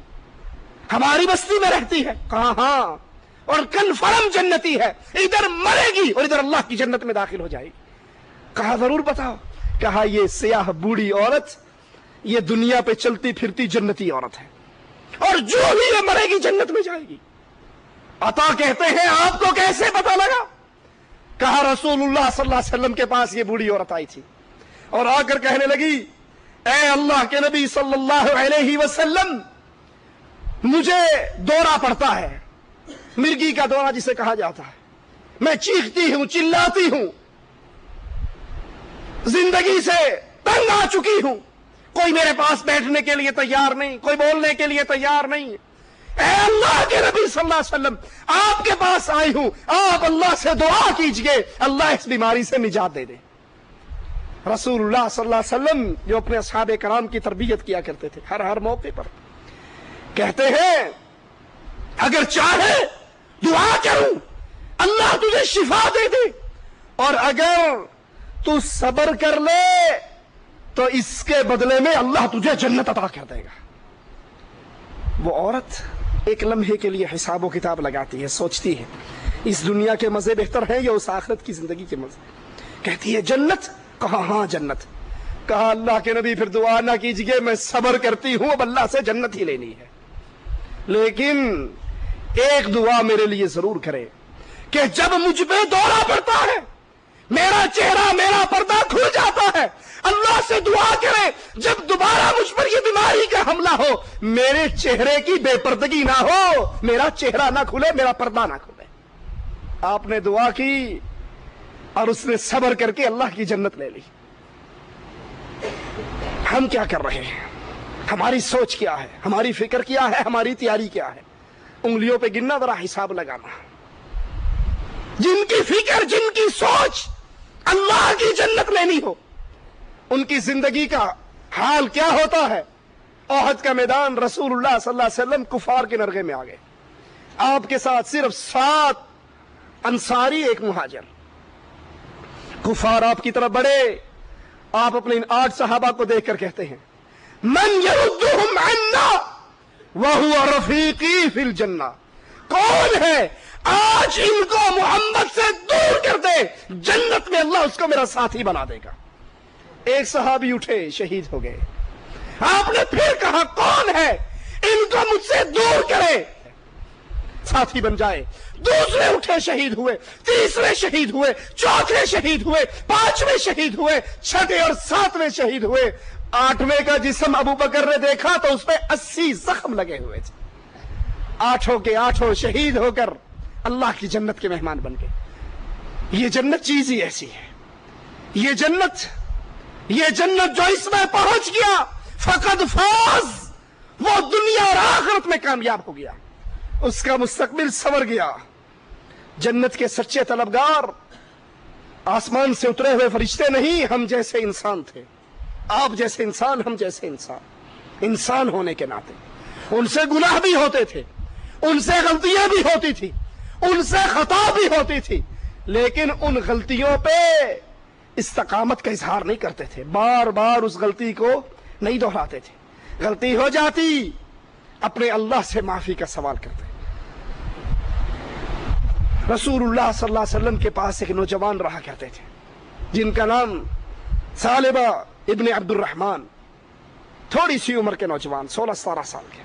ہماری بستی میں رہتی ہے؟ کہا ہاں، اور کنفرم جنتی ہے، ادھر مرے گی اور ادھر اللہ کی جنت میں داخل ہو جائے گی۔ کہا ضرور بتاؤ۔ کہا یہ سیاہ بوڑھی عورت یہ دنیا پہ چلتی پھرتی جنتی عورت ہے، اور جو بھی یہ مرے گی جنت میں جائے گی۔ عطا کہتے ہیں آپ کو کیسے پتا لگا؟ کہا رسول اللہ صلی اللہ علیہ وسلم کے پاس یہ بوڑھی عورت آئی تھی اور آ کر کہنے لگی، اے اللہ کے نبی صلی اللہ علیہ وسلم، مجھے دورہ پڑتا ہے، مرگی کا دورہ جسے کہا جاتا ہے، میں چیختی ہوں، چلاتی ہوں، زندگی سے تنگ آ چکی ہوں، کوئی میرے پاس بیٹھنے کے لیے تیار نہیں، کوئی بولنے کے لیے تیار نہیں۔ اے اللہ کے نبی صلی اللہ علیہ وسلم، آپ کے پاس آئی ہوں، آپ اللہ سے دعا کیجئے اللہ اس بیماری سے نجات دے دے۔ رسول اللہ صلی اللہ علیہ وسلم جو اپنے اصحاب کرام کی تربیت کیا کرتے تھے، ہر موقع پر کہتے ہیں اگر چاہے دعا کروں اللہ تجھے شفا دے دے، اور اگر تو صبر کر لے تو اس کے بدلے میں اللہ تجھے جنت عطا کر دے گا۔ وہ عورت ایک لمحے کے لیے حساب و کتاب لگاتی ہے، سوچتی ہے اس دنیا کے مزے بہتر ہیں یا اس آخرت کی زندگی کے مزے۔ کہتی ہے جنت؟ کہا ہاں جنت۔ کہا اللہ کے نبی پھر دعا نہ کیجئے، میں صبر کرتی ہوں، اب اللہ سے جنت ہی لینی ہے، لیکن ایک دعا میرے لیے ضرور کرے کہ جب مجھ پہ دورہ پڑتا ہے، میرا چہرہ میرا پردہ کھل جاتا ہے، اللہ سے دعا کرے جب دوبارہ مجھ پر یہ بیماری کا حملہ ہو میرے چہرے کی بے پردگی نہ ہو، میرا چہرہ نہ کھلے، میرا پردہ نہ کھلے۔ آپ نے دعا کی اور اس نے صبر کر کے اللہ کی جنت لے لی۔ ہم کیا کر رہے ہیں؟ ہماری سوچ کیا ہے؟ ہماری فکر کیا ہے؟ ہماری تیاری کیا ہے؟ انگلیوں پہ گننا، ذرا حساب لگانا۔ جن کی فکر، جن کی سوچ اللہ کی جنت لینی ہو، ان کی زندگی کا حال کیا ہوتا ہے؟ احد کا میدان، رسول اللہ صلی اللہ علیہ وسلم کفار کے نرغے میں آ گئے، آپ کے ساتھ صرف 7 انصاری، ایک مہاجر۔ کفار آپ کی طرف بڑھے، آپ اپنے ان 8 صحابہ کو دیکھ کر کہتے ہیں من یردہم عنا وہو رفیقی فی الجنہ، کون ہے آج ان کو محمد سے دور کر دے، جنت میں اللہ اس کو میرا ساتھی بنا دے گا۔ ایک صحابی اٹھے، شہید ہو گئے۔ آپ نے پھر کہا کون ہے ان کو مجھ سے دور کرے، ساتھی بن جائے۔ دوسرے اٹھے، شہید ہوئے، تیسرے شہید ہوئے، چوتھے شہید ہوئے، 5ویں شہید ہوئے، 6 اور 7ویں شہید ہوئے۔ 8ویں کا جسم ابو بکر نے دیکھا تو اس پہ 80 زخم لگے ہوئے تھے۔ 8 کے 8 شہید ہو کر اللہ کی جنت کے مہمان بن گئے۔ یہ جنت چیز ہی ایسی ہے، یہ جنت جو اس میں پہنچ گیا فقد فاز، وہ دنیا اور آخرت میں کامیاب ہو گیا، اس کا مستقبل سنور گیا۔ جنت کے سچے طلبگار آسمان سے اترے ہوئے فرشتے نہیں، ہم جیسے انسان تھے، آپ جیسے انسان، ہم جیسے انسان ہونے کے ناطے ان سے گناہ بھی ہوتے تھے، ان سے غلطیاں بھی ہوتی تھی، ان سے خطا بھی ہوتی تھی، لیکن ان غلطیوں پہ استقامت کا اظہار نہیں کرتے تھے، بار بار اس غلطی کو نہیں دہراتے تھے۔ غلطی ہو جاتی اپنے اللہ سے معافی کا سوال کرتے۔ رسول اللہ صلی اللہ علیہ وسلم کے پاس ایک نوجوان رہا کرتے تھے جن کا نام ثعلبہ ابن عبد الرحمن، تھوڑی سی عمر کے نوجوان، 16-17 سال کے۔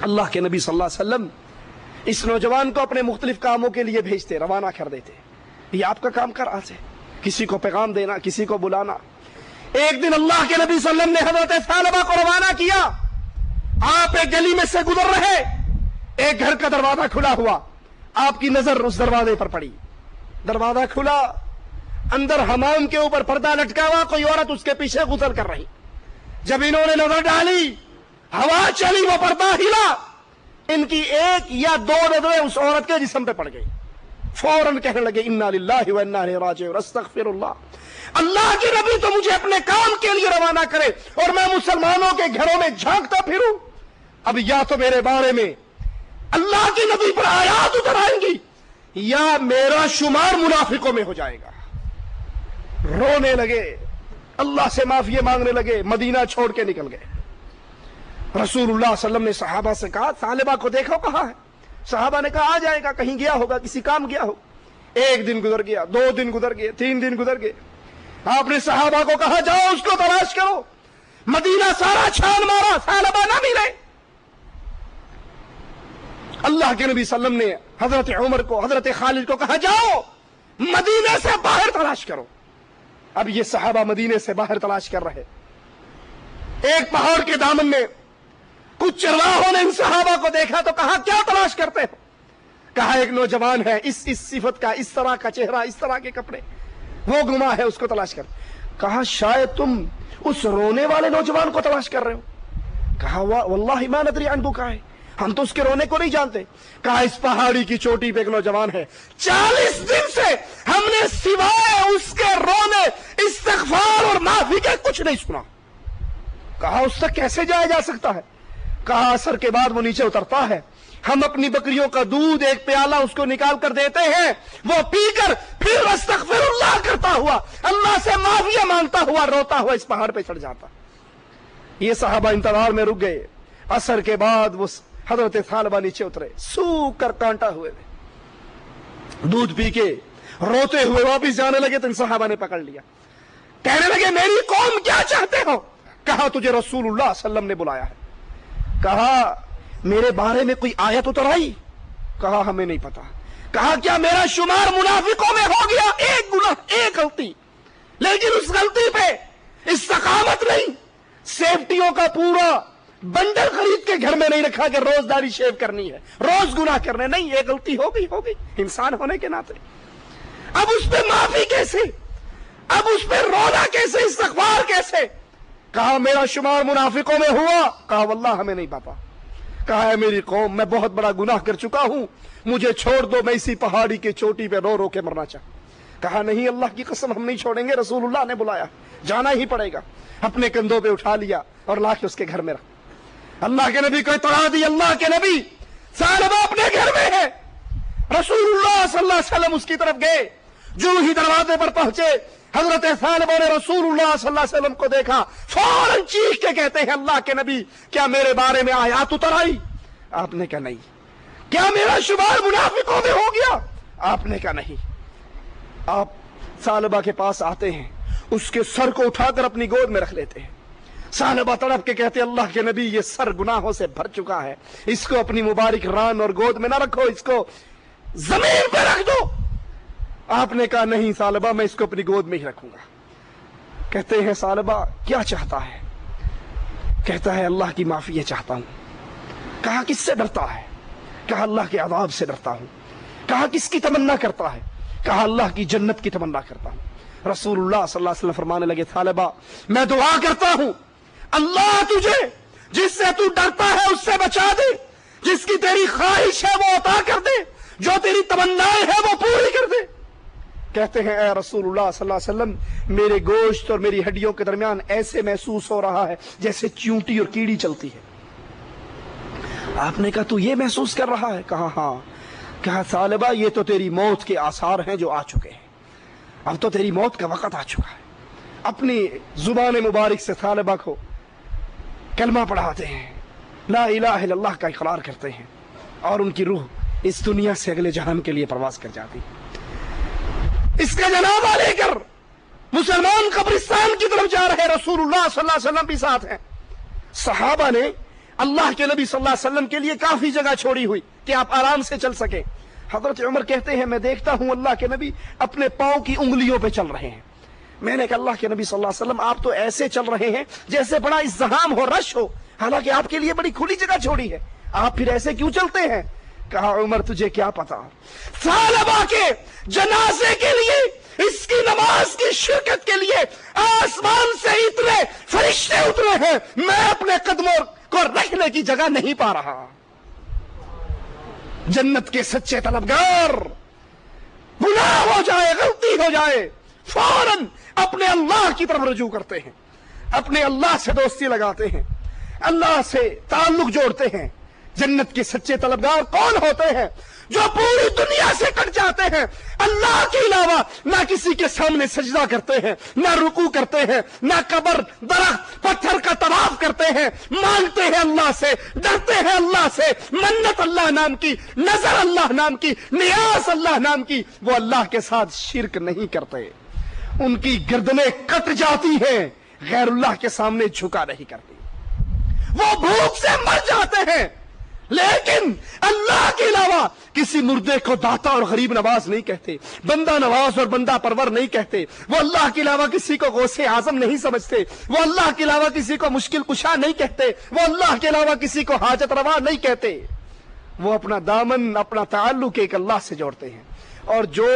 اللہ کے نبی صلی اللہ علیہ وسلم اس نوجوان کو اپنے مختلف کاموں کے لیے بھیجتے، روانہ کر دیتے، یہ آپ کا کام کر آتے، کسی کو پیغام دینا، کسی کو بلانا۔ ایک دن اللہ کے نبی صلی اللہ علیہ وسلم نے حضرت ثعلبہ کو روانہ کیا، آپ ایک گلی میں سے گزر رہے، ایک گھر کا دروازہ کھلا ہوا، آپ کی نظر اس دروازے پر پڑی، دروازہ کھلا، اندر حمام کے اوپر پردہ لٹکا ہوا، کوئی عورت اس کے پیچھے غسل کر رہی۔ جب انہوں نے نظر ڈالی، ہوا چلی، وہ پردہ ہلا، ان کی 1 یا 2 نظریں اس عورت کے جسم پہ پڑ گئی۔ فوراً کہنے لگے انا للہ و انا الیہ راجعون، استغفر اللہ، اللہ کے نبی تو مجھے اپنے کام کے لیے روانہ کرے اور میں مسلمانوں کے گھروں میں جھانکتا پھروں، اب یا تو میرے بارے میں اللہ کے نبی پر آیات اتر آئیں گی یا میرا شمار منافقوں میں ہو جائے گا۔ رونے لگے، اللہ سے معافی مانگنے لگے، مدینہ چھوڑ کے نکل گئے۔ رسول اللہ صلی اللہ علیہ وسلم نے صحابہ سے کہا ثعلبہ کو دیکھو کہاں ہے؟ صحابہ نے کہا آ جائے گا، کہیں گیا ہوگا، کسی کام گیا ہو۔ 1 دن گزر گیا، 2 دن گزر گئے، 3 دن گزر گئے۔ آپ نے صحابہ کو کہا جاؤ اس کو تلاش کرو۔ مدینہ سارا چھان مارا، ثعلبہ نہ ملے۔ اللہ کے نبی صلی اللہ علیہ وسلم نے حضرت عمر کو، حضرت خالد کو کہا جاؤ مدینے سے باہر تلاش کرو۔ اب یہ صحابہ مدینے سے باہر تلاش کر رہے۔ ایک پہاڑ کے دامن میں کچھ چرواہوں نے ان صحابہ کو دیکھا تو کہا کیا تلاش کرتے ہو؟ کہا ایک نوجوان ہے، اس صفت کا، اس طرح کا چہرہ، اس طرح کے کپڑے، وہ گما ہے، اس کو تلاش کر۔ کہا شاید تم اس رونے والے نوجوان کو تلاش کر رہے ہو؟ کہا واللہ ما ندری عن بکائے، ہم تو اس کے رونے کو نہیں جانتے۔ کہا اس پہاڑی کی چوٹی پہ ایک نوجوان ہے، 40 دن سے ہم نے سوائے اس کے رونے، استغفار اور معافی کے کچھ نہیں سنا۔ کہا اس تک کیسے جایا جا سکتا ہے؟ کہا عصر کے بعد وہ نیچے اترتا ہے، ہم اپنی بکریوں کا دودھ ایک پیالہ اس کو نکال کر دیتے ہیں، وہ پی کر پھر استغفر اللہ کرتا ہوا، اللہ سے معافی مانگتا ہوا، روتا ہوا اس پہاڑ پہ چڑھ جاتا۔ یہ صحابہ انتظار میں رک گئے۔ عصر کے بعد وہ حضرت ثعلبہ نیچے اترے، سوکھ کر کانٹا ہوئے تھے، دودھ پی کے روتے ہوئے واپس جانے لگے تو ان صحابہ نے پکڑ لیا۔ کہنے لگے میری قوم کیا چاہتے ہو؟ کہا تجھے رسول اللہ صلی اللہ علیہ وسلم نے بلایا ہے۔ کہا میرے بارے میں کوئی آیت اتر آئی؟ کہا ہمیں نہیں پتا۔ کہا کیا میرا شمار منافقوں میں ہو گیا؟ ایک گناہ، ایک غلطی، لیکن اس غلطی پہ استقامت نہیں، سیفٹیوں کا پورا بنڈل خرید کے گھر میں نہیں رکھا کہ روز داڑھی شیو کرنی ہے، روز گناہ کرنے نہیں، ایک غلطی ہو گئی انسان ہونے کے ناطے۔ اب اس پہ معافی کیسے؟ اب اس پہ رونا کیسے؟ استغفار کیسے؟ کہا میرا شمار منافقوں میں ہوا؟ کہا واللہ ہمیں نہیں پتا۔ کہا ہے میری قوم میں بہت بڑا گناہ کر چکا ہوں، مجھے چھوڑ دو، میں اسی پہاڑی کے چوٹی پہ رو رو کے مرنا چاہتا۔ کہا نہیں اللہ کی قسم ہم نہیں چھوڑیں گے، رسول اللہ نے بلایا، جانا ہی پڑے گا۔ اپنے کندھوں پہ اٹھا لیا اور لا کے اس کے گھر میں رکھا۔ اللہ کے نبی کو اطلاع دی، اللہ کے نبی ثعلبہ اپنے گھر میں ہے۔ رسول اللہ صلی اللہ علیہ وسلم اس کی طرف گئے، جو ہی دروازے پر پہنچے حضرت ثعلبہ نے رسول اللہ صلی اللہ علیہ وسلم کو دیکھا، فوراً چیخ کے کہتے ہیں اللہ کے نبی کیا میرے بارے میں آیات اتر آئی؟ آپ نے کہا نہیں۔ کیا میرا شمار منافقوں میں ہو گیا؟ آپ نے کہا نہیں۔ آپ ثعلبہ کے پاس آتے ہیں، اس کے سر کو اٹھا کر اپنی گود میں رکھ لیتے ہیں۔ ثعلبہ تڑپ کے کہتے اللہ کے نبی یہ سر گناہوں سے بھر چکا ہے، اس کو اپنی مبارک ران اور گود میں نہ رکھو، اس کو زمین پہ رکھ دو۔ آپ نے کہا نہیں ثعلبہ میں اس کو اپنی گود میں ہی رکھوں گا۔ کہتے ہیں ثعلبہ کیا چاہتا ہے؟ کہتا ہے اللہ کی معافی چاہتا ہوں۔ کہا کس سے ڈرتا ہے؟ کہا اللہ کے عذاب سے ڈرتا ہوں۔ کہا کس کی تمنا کرتا ہے؟ کہا اللہ کی جنت کی تمنا کرتا ہوں۔ رسول اللہ صلی اللہ علیہ وسلم فرمانے لگے ثعلبہ میں دعا کرتا ہوں اللہ تجھے جس سے تو ڈرتا ہے اس سے بچا دے، جس کی تیری خواہش ہے وہ عطا کر دے، جو تیری تمنائیں ہے وہ پوری کر دے۔ کہتے ہیں اے رسول اللہ صلی اللہ علیہ وسلم میرے گوشت اور میری ہڈیوں کے درمیان ایسے محسوس ہو رہا ہے جیسے چیونٹی اور کیڑی چلتی ہے۔ آپ نے کہا تو یہ محسوس کر رہا ہے؟ کہا ہاں۔ کہا ثعلبہ یہ تو تیری موت کے آثار ہیں جو آ چکے ہیں، اب تو تیری موت کا وقت آ چکا ہے۔ اپنی زبان مبارک سے ثعلبہ کو کلمہ پڑھاتے ہیں، لا الہ الا اللہ کا اقرار کرتے ہیں، اور ان کی روح اس دنیا سے اگلے جہان کے لیے پرواز کر جاتی۔ اس کا جنازہ لے کر مسلمان قبرستان کی طرف جا رہے، رسول اللہ صلی اللہ علیہ وسلم بھی ساتھ ہیں۔ صحابہ نے اللہ کے نبی صلی اللہ علیہ وسلم کے لیے کافی جگہ چھوڑی ہوئی کہ آپ آرام سے چل سکیں۔ حضرت عمر کہتے ہیں میں دیکھتا ہوں اللہ کے نبی اپنے پاؤں کی انگلیوں پہ چل رہے ہیں۔ میں نے کہا اللہ کے نبی صلی اللہ علیہ وسلم آپ تو ایسے چل رہے ہیں جیسے بڑا ازدحام ہو، رش ہو، حالانکہ آپ کے لیے بڑی کھلی جگہ چھوڑی ہے، آپ پھر ایسے کیوں چلتے ہیں؟ کہا عمر تجھے کیا پتا، ثعلبہ کے جنازے کے لیے، اس کی نماز کی شرکت کے لیے آسمان سے اتنے فرشتے اترے ہیں، میں اپنے قدموں کو رکھنے کی جگہ نہیں پا رہا۔ جنت کے سچے طلبگار گناہ ہو جائے، غلطی ہو جائے، فوراً اپنے اللہ کی طرف رجوع کرتے ہیں، اپنے اللہ سے دوستی لگاتے ہیں، اللہ سے تعلق جوڑتے ہیں۔ جنت کے سچے طلبگار کون ہوتے ہیں؟ جو پوری دنیا سے کٹ جاتے ہیں، اللہ کے علاوہ نہ کسی کے سامنے سجدہ کرتے ہیں، نہ رکوع کرتے ہیں، نہ قبر، درخت، پتھر کا طواف کرتے ہیں، مانگتے ہیں اللہ سے، ڈرتے ہیں اللہ سے، منت اللہ نام کی، نظر اللہ نام کی، نیاز اللہ نام کی، وہ اللہ کے ساتھ شرک نہیں کرتے، ان کی گردنیں کٹ جاتی ہیں، غیر اللہ کے سامنے جھکا نہیں کرتی، وہ بھوک سے مر جاتے ہیں، لیکن اللہ کے علاوہ کسی مردے کو داتا اور غریب نواز نہیں کہتے، بندہ نواز اور بندہ پرور نہیں کہتے، وہ اللہ کے علاوہ کسی کو غوث اعظم نہیں سمجھتے، وہ اللہ کے علاوہ کسی کو مشکل کشا نہیں کہتے، وہ اللہ کے علاوہ کسی کو حاجت روا نہیں کہتے، وہ اپنا دامن، اپنا تعلق ایک اللہ سے جوڑتے ہیں۔ اور جو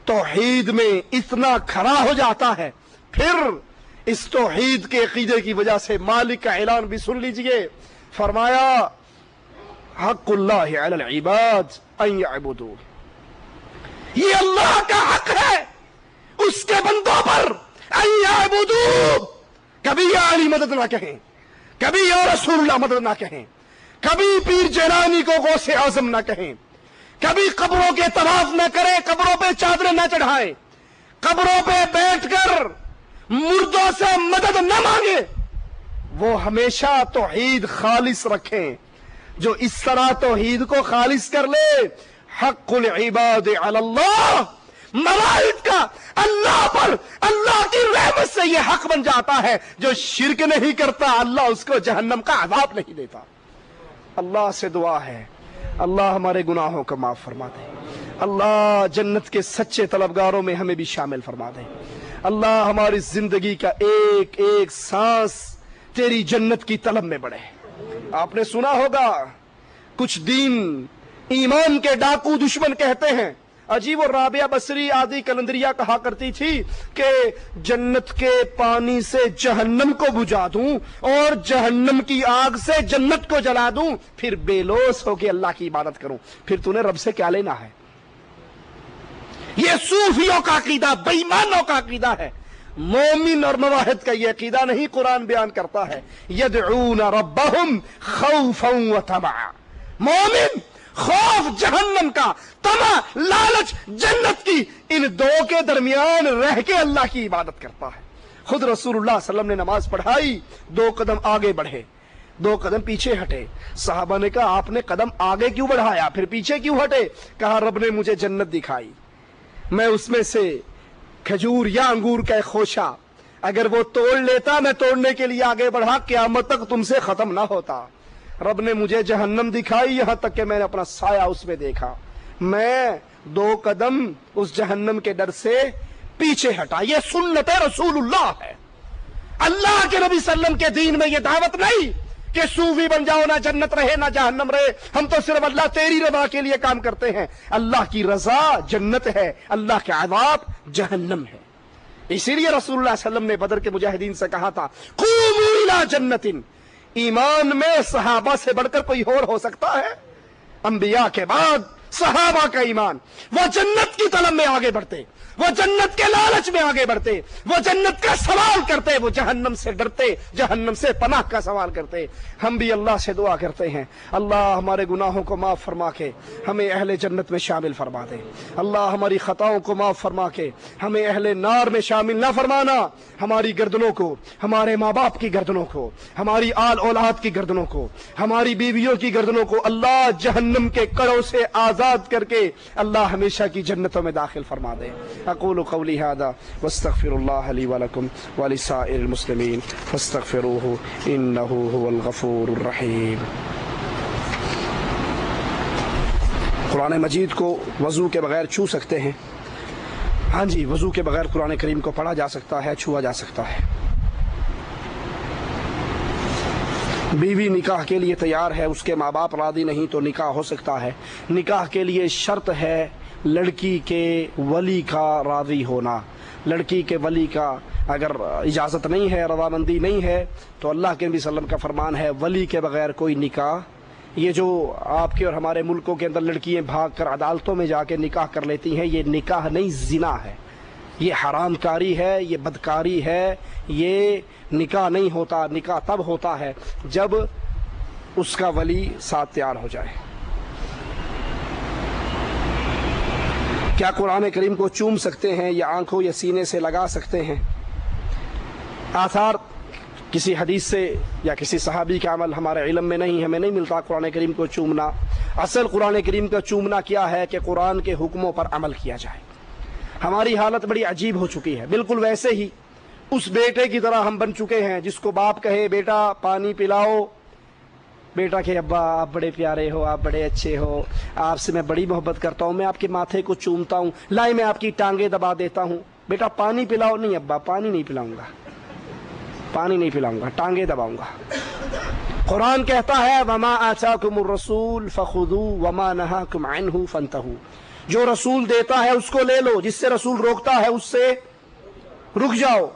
توحید میں اتنا کھڑا ہو جاتا ہے، پھر اس توحید کے عقیدے کی وجہ سے مالک کا اعلان بھی سن لیجئے، فرمایا حق اللہ علی العباد ان یعبدوہ، یہ اللہ کا حق ہے اس کے بندوں پر، ان یعبدوہ، کبھی یا علی مدد نہ کہیں، کبھی یا رسول اللہ مدد نہ کہیں، کبھی پیر جیلانی کو غوث اعظم نہ کہیں، کبھی قبروں کے طواف نہ کریں، قبروں پہ چادریں نہ چڑھائیں، قبروں پہ بیٹھ کر مردوں سے مدد نہ مانگے، وہ ہمیشہ توحید خالص رکھیں۔ جو اس طرح توحید کو خالص کر لے، حق العباد علی اللہ، ملائک کا اللہ پر، اللہ کی رحمت سے یہ حق بن جاتا ہے۔ جو شرک نہیں کرتا اللہ اس کو جہنم کا عذاب نہیں دیتا۔ اللہ سے دعا ہے اللہ ہمارے گناہوں کو معاف فرما دے، اللہ جنت کے سچے طلبگاروں میں ہمیں بھی شامل فرما دے، اللہ ہماری زندگی کا ایک ایک سانس تیری جنت کی طلب میں بڑھے۔ آپ نے سنا ہوگا کچھ دین ایمان کے ڈاکو دشمن کہتے ہیں، عجیب، و رابعہ بصری آدی کلندریہ کہا کرتی تھی کہ جنت کے پانی سے جہنم کو بجھا دوں اور جہنم کی آگ سے جنت کو جلا دوں، پھر بے لوث ہو کے اللہ کی عبادت کروں، پھر تو نے رب سے کیا لینا ہے؟ یہ صوفیوں کا عقیدہ، بے ایمانوں کا عقیدہ ہے۔ مومن اور موحد کا یہ عقیدہ نہیں، قرآن بیان کرتا ہے یدعون ربہم خوفا وطمعا، مومن خوف جہنم کا، طمع لالچ جنت کی، ان دو کے درمیان رہ کے اللہ کی عبادت کرتا ہے۔ خود رسول اللہ صلی اللہ علیہ وسلم نے نماز پڑھائی، 2 قدم آگے بڑھے، 2 قدم پیچھے ہٹے، صحابہ نے کہا آپ نے قدم آگے کیوں بڑھایا پھر پیچھے کیوں ہٹے؟ کہا رب نے مجھے جنت دکھائی، میں اس میں سے کھجور یا انگور کا ایک خوشہ اگر وہ توڑ لیتا، میں توڑنے کے لیے آگے بڑھا، قیامت تک تم سے ختم نہ ہوتا۔ رب نے مجھے جہنم دکھائی، یہاں تک کہ میں نے اپنا سایہ اس میں دیکھا، میں 2 قدم اس جہنم کے ڈر سے پیچھے ہٹا۔ یہ سنت رسول اللہ ہے، اللہ کے نبی صلی اللہ علیہ وسلم کے دین میں یہ دعوت نہیں کہ صوفی بن جاؤ، نہ جنت رہے نہ جہنم رہے، ہم تو صرف اللہ تیری رضا کے لیے کام کرتے ہیں۔ اللہ کی رضا جنت ہے، اللہ کے عذاب جہنم ہے۔ اسی لیے رسول اللہ صلی اللہ علیہ وسلم نے بدر کے مجاہدین سے کہا تھا قوموا الی جنت۔ ایمان میں صحابہ سے بڑھ کر کوئی اور ہو سکتا ہے؟ انبیاء کے بعد صحابہ کا ایمان، وہ جنت کی طلب میں آگے بڑھتے، وہ جنت کے لالچ میں آگے بڑھتے، وہ جنت کا سوال کرتے، وہ جہنم سے ڈرتے، جہنم سے پناہ کا سوال کرتے۔ ہم بھی اللہ سے دعا کرتے ہیں اللہ ہمارے گناہوں کو معاف فرما کے ہمیں اہل جنت میں شامل فرما دے، اللہ ہماری خطاؤں کو معاف فرما کے ہمیں اہل نار میں شامل نہ فرمانا، ہماری گردنوں کو، ہمارے ماں باپ کی گردنوں کو، ہماری آل اولاد کی گردنوں کو، ہماری بیویوں کی گردنوں کو اللہ جہنم کے کڑوں سے آزاد کر کے اللہ ہمیشہ کی جنتوں میں داخل فرما دے۔ اقول قولی ھذا واستغفر اللہ لی ولکم ولسائر المسلمین فاستغفروہ انہ ھو الغفور الرحیم۔ قرآن مجید کو وضو کے بغیر چھو سکتے ہیں؟ ہاں جی، وضو کے بغیر قرآن کریم کو پڑھا جا سکتا ہے، چھوا جا سکتا ہے۔ بیوی نکاح کے لیے تیار ہے، اس کے ماں باپ راضی نہیں تو نکاح ہو سکتا ہے۔ نکاح کے لیے شرط ہے لڑکی کے ولی کا راضی ہونا۔ لڑکی کے ولی کا اگر اجازت نہیں ہے، رضامندی نہیں ہے، تو اللہ کے نبی صلی اللہ علیہ وسلم کا فرمان ہے ولی کے بغیر کوئی نکاح۔ یہ جو آپ کے اور ہمارے ملکوں کے اندر لڑکیاں بھاگ کر عدالتوں میں جا کے نکاح کر لیتی ہیں، یہ نکاح نہیں، زنا ہے، یہ حرام کاری ہے، یہ بدکاری ہے، یہ نکاح نہیں ہوتا۔ نکاح تب ہوتا ہے جب اس کا ولی ساتھ تیار ہو جائے۔ کیا قرآن کریم کو چوم سکتے ہیں یا آنکھوں یا سینے سے لگا سکتے ہیں؟ آثار کسی حدیث سے یا کسی صحابی کا عمل ہمارے علم میں نہیں، ہمیں نہیں ملتا قرآن کریم کو چومنا۔ اصل قرآن کریم کا چومنا کیا ہے کہ قرآن کے حکموں پر عمل کیا جائے۔ ہماری حالت بڑی عجیب ہو چکی ہے، بالکل ویسے ہی اس بیٹے کی طرح ہم بن چکے ہیں جس کو باپ کہے بیٹا پانی پلاؤ، بیٹا کہ ابا آپ بڑے پیارے ہو، آپ بڑے اچھے ہو، آپ سے میں بڑی محبت کرتا ہوں، میں آپ کے ماتھے کو چومتا ہوں، لائے میں آپ کی ٹانگیں دبا دیتا ہوں، بیٹا پانی پلاؤ۔ نہیں ابا پانی نہیں پلاؤں گا، پانی نہیں پلاؤں گا، ٹانگیں دباؤں گا۔ قرآن کہتا ہے وما آتاکم الرسول فخذوه وما نہاکم عنہ فانتہوا، جو رسول دیتا ہے اس کو لے لو، جس سے رسول روکتا ہے اس سے رک جاؤ۔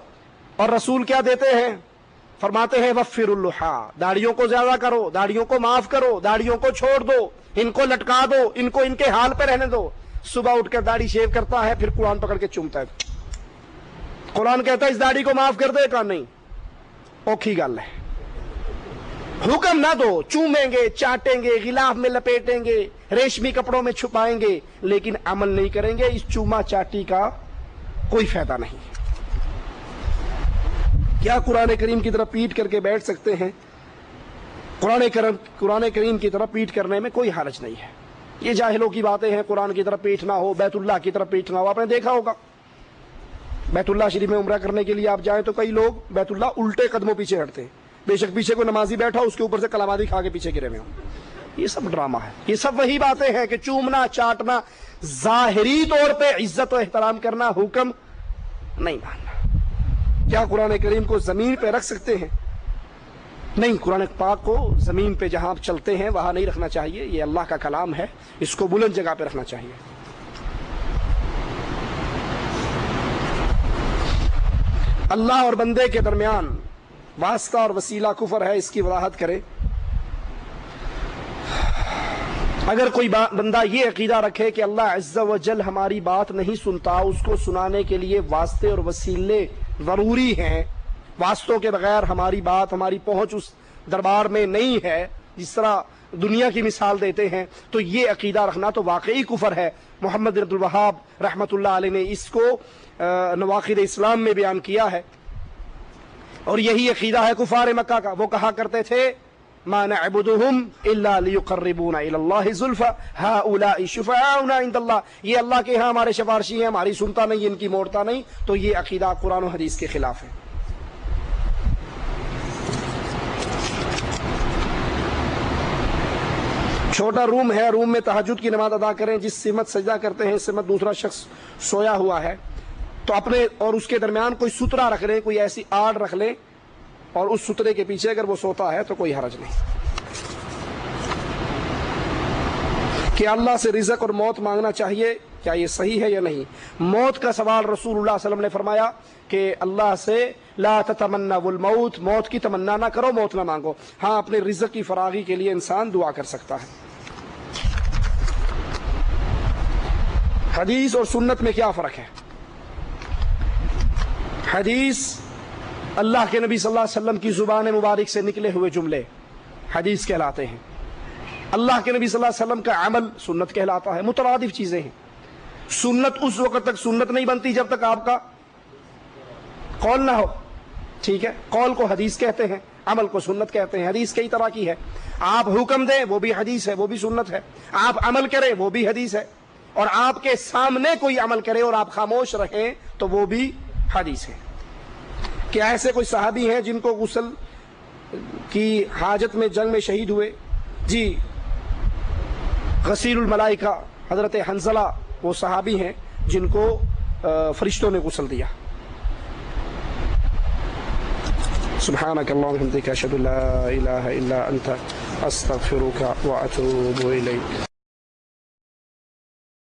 اور رسول کیا دیتے ہیں؟ فرماتے ہیں وفر اللحا، داڑھیوں کو زیادہ کرو، داڑھیوں کو معاف کرو، داڑھیوں کو چھوڑ دو، ان کو لٹکا دو، ان کو ان کے حال پہ رہنے دو۔ صبح اٹھ کر داڑھی شیو کرتا ہے، پھر قرآن پکڑ کے چومتا ہے۔ قرآن کہتا ہے اس داڑھی کو معاف کر دے، کہا نہیں، اوکھی گل ہے، حکم نہ دو، چومیں گے، چاٹیں گے، غلاف میں لپیٹیں گے، ریشمی کپڑوں میں چھپائیں گے، لیکن عمل نہیں کریں گے، اس چوما چاٹی کا کوئی فائدہ نہیں۔ کیا قرآن کریم کی طرف پیٹ کر کے بیٹھ سکتے ہیں؟ قرآن کریم کی طرف پیٹ کرنے میں کوئی حرج نہیں ہے، یہ جاہلوں کی باتیں ہیں۔ قرآن کی طرف پیٹ نہ ہو، بیت اللہ کی طرف پیٹ نہ ہو، آپ نے دیکھا ہوگا بیت اللہ شریف میں عمرہ کرنے کے لیے آپ جائیں تو کئی لوگ بیت اللہ الٹے قدموں پیچھے ہٹتے ہیں، بے شک پیچھے کوئی نمازی بیٹھا اس کے اوپر سے کلامادی کھا کے پیچھے گرے ہوئے ہوں۔ یہ سب ڈرامہ ہے، یہ سب وہی باتیں ہیں کہ چومنا چاٹنا ظاہری طور پہ عزت و احترام کرنا، حکم نہیں ماننا۔ کیا قرآن کریم کو زمین پہ رکھ سکتے ہیں؟ نہیں، قرآن پاک کو زمین پہ جہاں آپ چلتے ہیں وہاں نہیں رکھنا چاہیے، یہ اللہ کا کلام ہے، اس کو بلند جگہ پہ رکھنا چاہیے۔ اللہ اور بندے کے درمیان واسطہ اور وسیلہ کفر ہے، اس کی وضاحت کرے۔ اگر کوئی بندہ یہ عقیدہ رکھے کہ اللہ عز و جل ہماری بات نہیں سنتا، اس کو سنانے کے لیے واسطے اور وسیلے ضروری ہیں، واسطوں کے بغیر ہماری بات، ہماری پہنچ اس دربار میں نہیں ہے، جس طرح دنیا کی مثال دیتے ہیں، تو یہ عقیدہ رکھنا تو واقعی کفر ہے۔ محمد عبد الوہاب رحمۃ اللہ علیہ نے اس کو نواقض اسلام میں بیان کیا ہے، اور یہی عقیدہ ہے کفار مکہ کا۔ وہ کہا کرتے تھے ما نعبدهم الا ليقربونا الى الله زلفى هؤلاء شفعاؤنا عند الله، یہ اللہ کے ہاں ہمارے سفارشی ہیں، ہماری سنتا نہیں، ان کی موڑتا نہیں، تو یہ عقیدہ قرآن و حدیث کے خلاف ہے۔ چھوٹا روم ہے، روم میں تہجد کی نماز ادا کریں، جس سمت سجدہ کرتے ہیں اس سمت دوسرا شخص سویا ہوا ہے، تو اپنے اور اس کے درمیان کوئی سترہ رکھ لیں، کوئی ایسی آڑ رکھ لیں، اور اس سترے کے پیچھے اگر وہ سوتا ہے تو کوئی حرج نہیں۔ کہ اللہ سے رزق اور موت مانگنا چاہیے، کیا یہ صحیح ہے یا نہیں؟ موت کا سوال رسول اللہ صلی اللہ علیہ وسلم نے فرمایا کہ اللہ سے لا تتمنوا الموت، موت کی تمنا نہ کرو، موت نہ مانگو۔ ہاں، اپنے رزق کی فراغی کے لیے انسان دعا کر سکتا ہے۔ حدیث اور سنت میں کیا فرق ہے؟ حدیث اللہ کے نبی صلی اللہ علیہ وسلم کی زبان مبارک سے نکلے ہوئے جملے حدیث کہلاتے ہیں، اللہ کے نبی صلی اللہ علیہ وسلم کا عمل سنت کہلاتا ہے۔ مترادف چیزیں ہیں۔ سنت اس وقت تک سنت نہیں بنتی جب تک آپ کا قول نہ ہو، ٹھیک ہے؟ قول کو حدیث کہتے ہیں، عمل کو سنت کہتے ہیں۔ حدیث کئی طرح کی ہے، آپ حکم دیں وہ بھی حدیث ہے، وہ بھی سنت ہے، آپ عمل کریں وہ بھی حدیث ہے، اور آپ کے سامنے کوئی عمل کرے اور آپ خاموش رہیں تو وہ بھی حدیث ہے۔ کیا ایسے کوئی صحابی ہیں جن کو غسل کی حاجت میں جنگ میں شہید ہوئے؟ جی، غسیل الملائکہ حضرت حنظلہ وہ صحابی ہیں جن کو فرشتوں نے غسل دیا۔ سبحانک اللہم وبحمدک اشہد ان لا الہ الا انت استغفرک واتوب الیک۔